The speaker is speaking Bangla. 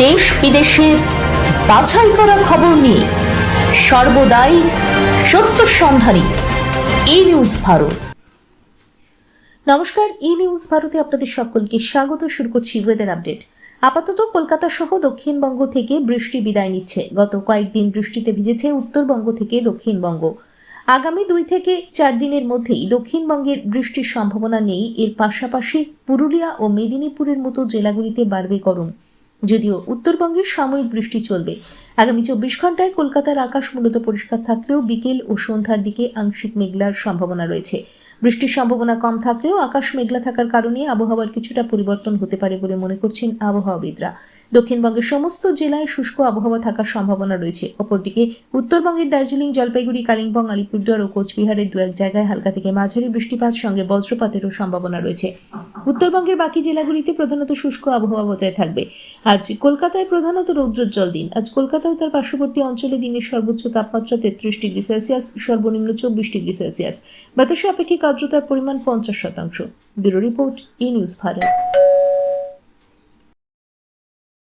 দেশ বিদেশের বাছাই করা খবর নিয়ে সর্বদাই সত্য সন্ধানী ই নিউজ ভারত। নমস্কার, ই নিউজ ভারতে আপনাদের সকলকে স্বাগত। শুরু করছি ওয়েদার আপডেট। আপাতত কলকাতা সহ দক্ষিণবঙ্গ থেকে বৃষ্টি বিদায় নিচ্ছে। গত কয়েকদিন বৃষ্টিতে ভিজেছে উত্তরবঙ্গ থেকে দক্ষিণবঙ্গ। আগামী 2 থেকে 4 দিনের মধ্যেই দক্ষিণবঙ্গের বৃষ্টির সম্ভাবনা নেই। এর পাশাপাশি পুরুলিয়া ও মেদিনীপুরের মতো জেলাগুলিতে বাড়বে গরম। যদিও উত্তরবঙ্গের সাময়িক বৃষ্টি চলবে। আগামী 24 ঘন্টায় কলকাতার আকাশ মূলত পরিষ্কার থাকলেও বিকেল ও সন্ধ্যার দিকে আংশিক মেঘলার সম্ভাবনা রয়েছে। বৃষ্টির সম্ভাবনা কম থাকলেও আকাশ মেঘলা থাকার কারণে আবহাওয়ার কিছুটা পরিবর্তন হতে পারে বলে মনে করছেন আবহাওয়াবিদরা। দক্ষিণবঙ্গের সমস্ত জেলায় শুষ্ক আবহাওয়া থাকার সম্ভাবনা রয়েছে। অপরদিকে উত্তরবঙ্গের দার্জিলিং, জলপাইগুড়ি, কালিম্পং, আলিপুরদুয়ার ও কোচবিহারের 2-1 জায়গায় হালকা থেকে মাঝারি বৃষ্টিপাত সঙ্গে বজ্রপাতেরও সম্ভাবনা রয়েছে। উত্তরবঙ্গের বাকি জেলাগুলিতে প্রধানত শুষ্ক আবহাওয়া বজায় থাকবে। আজ কলকাতায় প্রধানত রৌদ্রোজ্জ্বল দিন। আজ কলকাতা ও তার পার্শ্ববর্তী অঞ্চলে দিনের সর্বোচ্চ তাপমাত্রা 33 ডিগ্রি সেলসিয়াস, সর্বনিম্ন 24 ডিগ্রি সেলসিয়াস। বাতাসে আপেক্ষিক আর্দ্রতার পরিমাণ 50%। ব্যুরো রিপোর্ট, ই নিউজ ভারত।